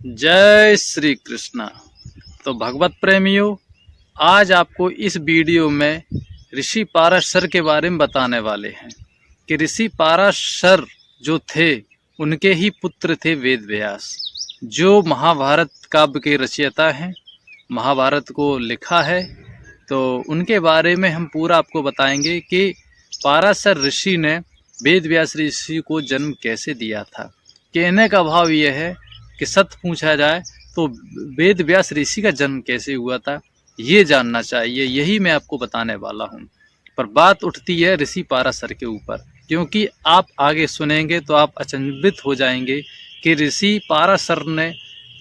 जय श्री कृष्णा। तो भगवत प्रेमियों, आज आपको इस वीडियो में ऋषि पाराशर के बारे में बताने वाले हैं कि ऋषि पाराशर जो थे उनके ही पुत्र थे वेद व्यास, जो महाभारत काव्य के रचयिता हैं, महाभारत को लिखा है। तो उनके बारे में हम पूरा आपको बताएंगे कि पाराशर ऋषि ने वेद व्यास ऋषि को जन्म कैसे दिया था। कहने का भाव यह है कि सत्य पूछा जाए तो वेद व्यास ऋषि का जन्म कैसे हुआ था ये जानना चाहिए, यही मैं आपको बताने वाला हूँ। पर बात उठती है ऋषि पाराशर के ऊपर, क्योंकि आप आगे सुनेंगे तो आप अचंभित हो जाएंगे कि ऋषि पाराशर ने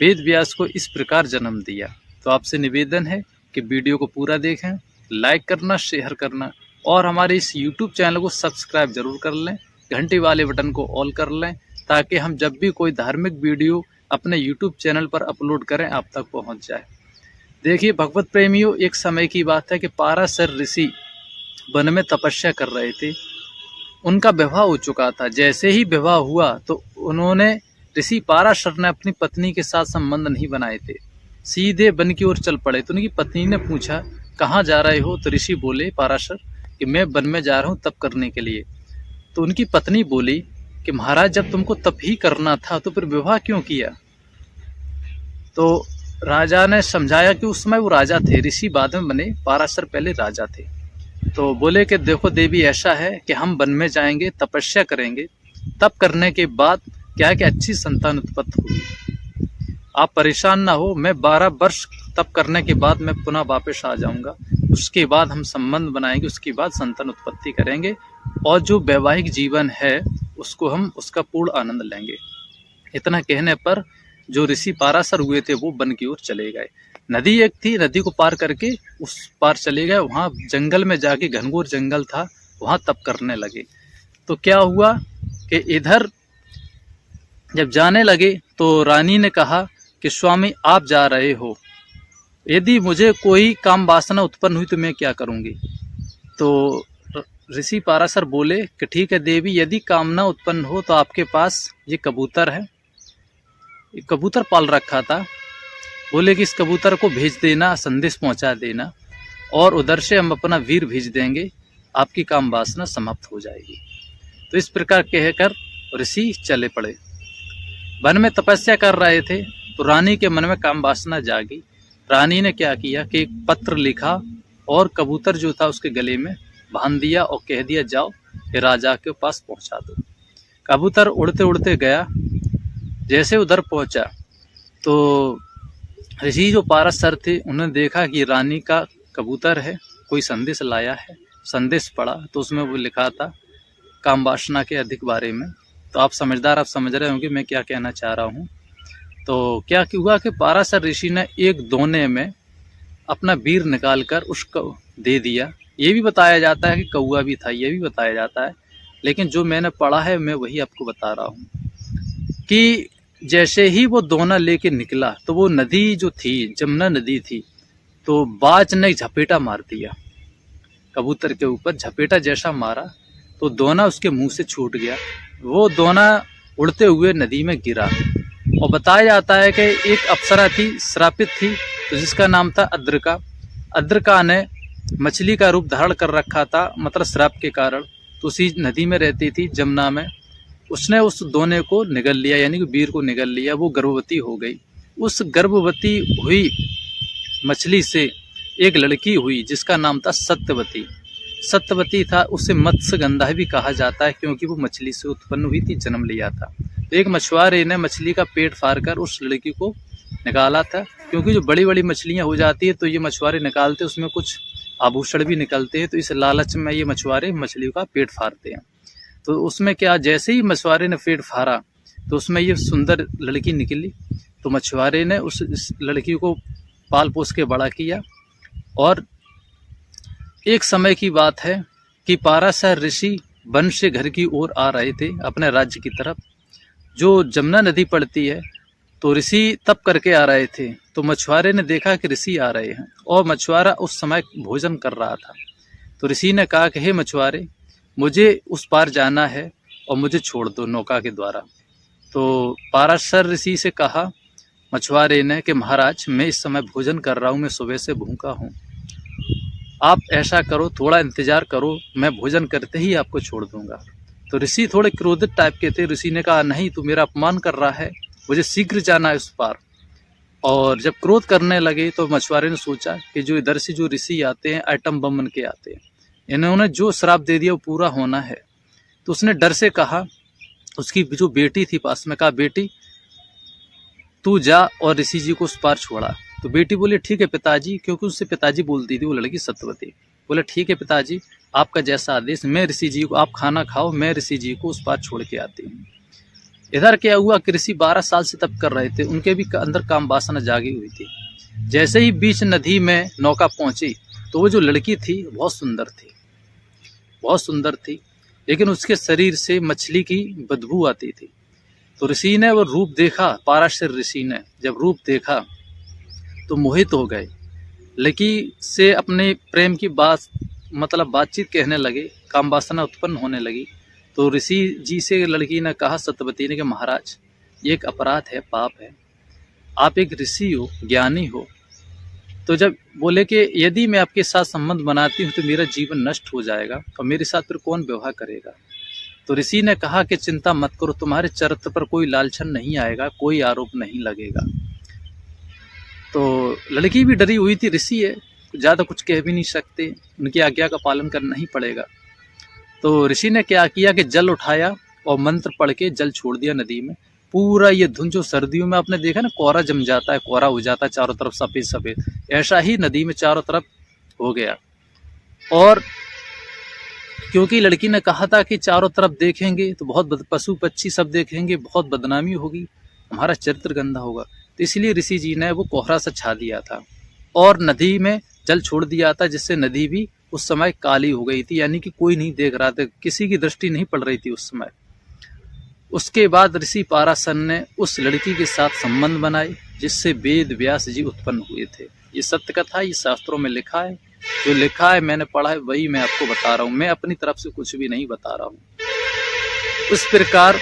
वेद व्यास को इस प्रकार जन्म दिया। तो आपसे निवेदन है कि वीडियो को पूरा देखें, लाइक करना, शेयर करना और हमारे इस यूट्यूब चैनल को सब्सक्राइब जरूर कर लें, घंटी वाले बटन को ऑल कर लें, ताकि हम जब भी कोई धार्मिक वीडियो अपने यूट्यूब चैनल पर अपलोड करें आप तक पहुंच जाए। देखिए भगवत प्रेमियों, एक समय की बात है कि पाराशर ऋषि वन में तपस्या कर रहे थे। उनका विवाह हो चुका था। जैसे ही विवाह हुआ तो उन्होंने ऋषि पाराशर ने अपनी पत्नी के साथ संबंध नहीं बनाए थे, सीधे वन की ओर चल पड़े। तो उनकी पत्नी ने पूछा, कहाँ जा रहे हो? तो ऋषि बोले पाराशर कि मैं वन में जा रहा हूँ तप करने के लिए। तो उनकी पत्नी बोली कि महाराज, जब तुमको तप ही करना था तो फिर विवाह क्यों किया? तो राजा ने समझाया कि उस समय वो राजा थे, ऋषि बाद में बने, पाराशर पहले राजा थे। तो बोले कि देखो देवी, ऐसा है कि हम वन में जाएंगे, तपस्या करेंगे, तप करने के बाद क्या है कि अच्छी संतान उत्पत्ति होगी। आप परेशान ना हो, मैं 12 वर्ष तप करने के बाद मैं पुनः वापस आ जाऊंगा। उसके बाद हम संबंध बनाएंगे, उसके बाद संतान उत्पत्ति करेंगे और जो वैवाहिक जीवन है उसको हम उसका पूर्ण आनंद लेंगे। इतना कहने पर जो ऋषि पाराशर हुए थे वो वन की ओर चले गए। नदी एक थी, नदी को पार करके उस पार चले गए। वहाँ जंगल में जाके, घनघोर जंगल था, वहाँ तप करने लगे। तो क्या हुआ कि इधर जब जाने लगे तो रानी ने कहा कि स्वामी आप जा रहे हो, यदि मुझे कोई काम वासना उत्पन्न हुई तो मैं क्या करूँगी? तो ऋषि पाराशर बोले कि ठीक है देवी, यदि कामना उत्पन्न हो तो आपके पास ये कबूतर है, ये कबूतर पाल रखा था। बोले कि इस कबूतर को भेज देना, संदेश पहुंचा देना और उधर से हम अपना वीर भेज देंगे, आपकी काम वासना समाप्त हो जाएगी। तो इस प्रकार कहकर ऋषि चले पड़े। वन में तपस्या कर रहे थे तो रानी के मन में काम वासना जागी। रानी ने क्या किया कि एक पत्र लिखा और कबूतर जो था उसके गले में बांध दिया और कह दिया, जाओ ये राजा के पास पहुंचा दो। कबूतर उड़ते उड़ते गया। जैसे उधर पहुंचा तो ऋषि जो पाराशर थे उन्होंने देखा कि रानी का कबूतर है, कोई संदेश लाया है। संदेश पढ़ा तो उसमें वो लिखा था काम वासना के अधिक बारे में। तो आप समझदार, आप समझ रहे होंगे मैं क्या कहना चाह रहा हूँ। तो क्या हुआ कि पाराशर ऋषि ने एक दोने में अपना वीर निकालकर उसको दे दिया। ये भी बताया जाता है कि कौआ भी था, ये भी बताया जाता है, लेकिन जो मैंने पढ़ा है मैं वही आपको बता रहा हूँ कि जैसे ही वो दोना लेके निकला तो वो नदी जो थी, जमुना नदी थी, तो बाज ने झपेटा मार दिया कबूतर के ऊपर। झपेटा जैसा मारा तो दोना उसके मुंह से छूट गया। वो दोना उड़ते हुए नदी में गिरा और बताया जाता है कि एक अप्सरा थी, श्रापित थी, तो जिसका नाम था अद्रिका। अद्रिका ने मछली का रूप धारण कर रखा था, मतलब श्राप के कारण। तो उसी नदी में रहती थी, जमुना में। उसने उस दोने को निगल लिया, यानी कि वीर को निगल लिया। वो गर्भवती हो गई। उस गर्भवती हुई मछली से एक लड़की हुई जिसका नाम था सत्यवती। सत्यवती था, उसे मत्स्यगंधा भी कहा जाता है क्योंकि वो मछली से उत्पन्न हुई थी, जन्म लिया था। तो एक मछुआरे ने मछली का पेट फाड़ कर उस लड़की को निकाला था, क्योंकि जो बड़ी बड़ी मछलियां हो जाती है तो ये मछुआरे निकालते, उसमें कुछ आभूषण भी निकलते हैं। तो इस लालच में ये मछुआरे मछली का पेट फाड़ते हैं। तो उसमें क्या, जैसे ही मछुआरे ने पेट फाड़ा तो उसमें ये सुंदर लड़की निकली। तो मछुआरे ने उस लड़की को पाल पोस के बड़ा किया। और एक समय की बात है कि पाराशर ऋषि वन से घर की ओर आ रहे थे, अपने राज्य की तरफ। जो जमुना नदी पड़ती है, तो ऋषि तप करके आ रहे थे। तो मछुआरे ने देखा कि ऋषि आ रहे हैं और मछुआरा उस समय भोजन कर रहा था। तो ऋषि ने कहा कि हे मछुआरे, मुझे उस पार जाना है और मुझे छोड़ दो नौका के द्वारा। तो पाराशर ऋषि से कहा, मछुआरे ने कि महाराज मैं इस समय भोजन कर रहा हूँ, मैं सुबह से भूखा हूँ, आप ऐसा करो थोड़ा इंतजार करो, मैं भोजन करते ही आपको छोड़ दूंगा। तो ऋषि थोड़े क्रोधित टाइप के थे। ऋषि ने कहा नहीं, तू मेरा अपमान कर रहा है, मुझे शीघ्र जाना है उस पार। और जब क्रोध करने लगे तो मछुआरे ने सोचा कि जो इधर से जो ऋषि आते हैं आइटम बम बन के आते हैं, इन्होंने जो श्राप दे दिया वो पूरा होना है। तो उसने डर से कहा, उसकी जो बेटी थी पास में, कहा बेटी तू जा और ऋषि जी को उस पार छोड़ा। तो बेटी बोली ठीक है पिताजी, क्योंकि उससे पिताजी बोलती थी वो लड़की सत्यवती। बोले ठीक है पिताजी, आपका जैसा आदेश, मैं ऋषि जी को, आप खाना खाओ, मैं ऋषि जी को उस पार छोड़ के आती हूँ। इधर क्या हुआ कि ऋषि 12 साल से तप कर रहे थे, उनके भी अंदर काम वासना जागी हुई थी। जैसे ही बीच नदी में नौका पहुंची तो वो जो लड़की थी बहुत सुंदर थी, बहुत सुंदर थी, लेकिन उसके शरीर से मछली की बदबू आती थी। तो ऋषि ने वो रूप देखा, पाराशर ऋषि ने जब रूप देखा तो मोहित हो गए। लड़की से अपने प्रेम की बातचीत कहने लगे, काम वासना उत्पन्न होने लगी। तो ऋषि जी से लड़की ने कहा, सत्यवती ने, कि महाराज ये एक अपराध है, पाप है, आप एक ऋषि हो, ज्ञानी हो। तो जब बोले कि यदि मैं आपके साथ संबंध बनाती हूँ तो मेरा जीवन नष्ट हो जाएगा और मेरे साथ फिर कौन व्यवहार करेगा। तो ऋषि ने कहा कि चिंता मत करो, तुम्हारे चरित्र पर कोई लालछन नहीं आएगा, कोई आरोप नहीं लगेगा। तो लड़की भी डरी हुई थी, ऋषि है, ज़्यादा कुछ कह भी नहीं सकते, उनकी आज्ञा का पालन करना ही पड़ेगा। तो ऋषि ने क्या किया कि जल उठाया और मंत्र पढ़ के जल छोड़ दिया नदी में। पूरा ये धुंध जो सर्दियों में आपने देखा ना, कोहरा जम जाता है, कोहरा हो जाता है चारों तरफ सफ़ेद सफ़ेद, ऐसा ही नदी में चारों तरफ हो गया। और क्योंकि लड़की ने कहा था कि चारों तरफ देखेंगे तो बहुत पशु पक्षी सब देखेंगे, बहुत बदनामी होगी, हमारा चरित्र गंदा होगा। तो इसलिए ऋषि जी ने वो कोहरा सा छा दिया था और नदी में जल छोड़ दिया था, जिससे नदी भी उस समय काली हो गई थी, यानी कि कोई नहीं देख रहा था, किसी की दृष्टि नहीं पड़ रही थी उस समय। उसके बाद ऋषि पाराशर ने उस लड़की के साथ संबंध बनाए, जिससे वेद व्यास जी उत्पन्न हुए थे। ये सत्य कथा, ये शास्त्रों में लिखा है, जो लिखा है मैंने पढ़ा है वही मैं आपको बता रहा हूँ, मैं अपनी तरफ से कुछ भी नहीं बता रहा हूँ। उस प्रकार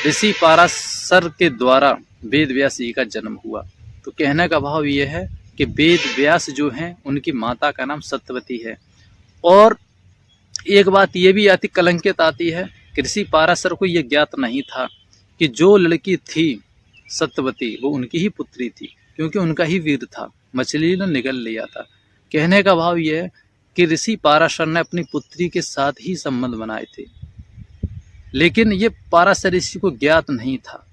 ऋषि पाराशर के द्वारा वेद व्यास जी का जन्म हुआ। तो कहने का भाव यह है कि वेद व्यास जो हैं उनकी माता का नाम सत्यवती है। और एक बात ये भी आती, कलंकित आती है कि ऋषि पाराशर को यह ज्ञात नहीं था कि जो लड़की थी सत्यवती वो उनकी ही पुत्री थी, क्योंकि उनका ही वीर था, मछली ने निगल लिया था। कहने का भाव यह है कि ऋषि पाराशर ने अपनी पुत्री के साथ ही संबंध बनाए थे, लेकिन ये पाराशर ऋषि को ज्ञात नहीं था।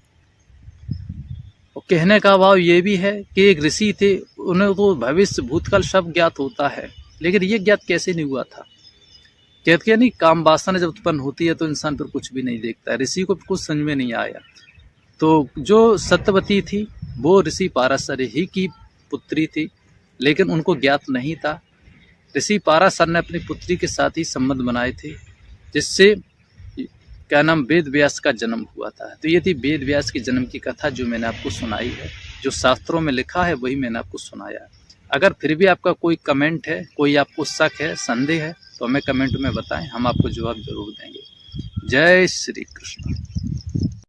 और कहने का भाव ये भी है कि एक ऋषि थे, उन्हें तो भविष्य भूतकाल सब ज्ञात होता है, लेकिन ये ज्ञात कैसे नहीं हुआ था। कहते नहीं, काम वासना जब उत्पन्न होती है तो इंसान फिर कुछ भी नहीं देखता है। ऋषि को कुछ समझ में नहीं आया। तो जो सत्यवती थी वो ऋषि पाराशर ही की पुत्री थी, लेकिन उनको ज्ञात नहीं था। ऋषि पाराशर ने अपनी पुत्री के साथ ही संबंध बनाए थे, जिससे क्या नाम वेद व्यास का जन्म हुआ था। तो ये थी वेद व्यास के जन्म की कथा जो मैंने आपको सुनाई है, जो शास्त्रों में लिखा है वही मैंने आपको सुनाया। अगर फिर भी आपका कोई कमेंट है, कोई आपको शक है, संदेह है, तो हमें कमेंट में बताएं, हम आपको जवाब जरूर देंगे। जय श्री कृष्ण।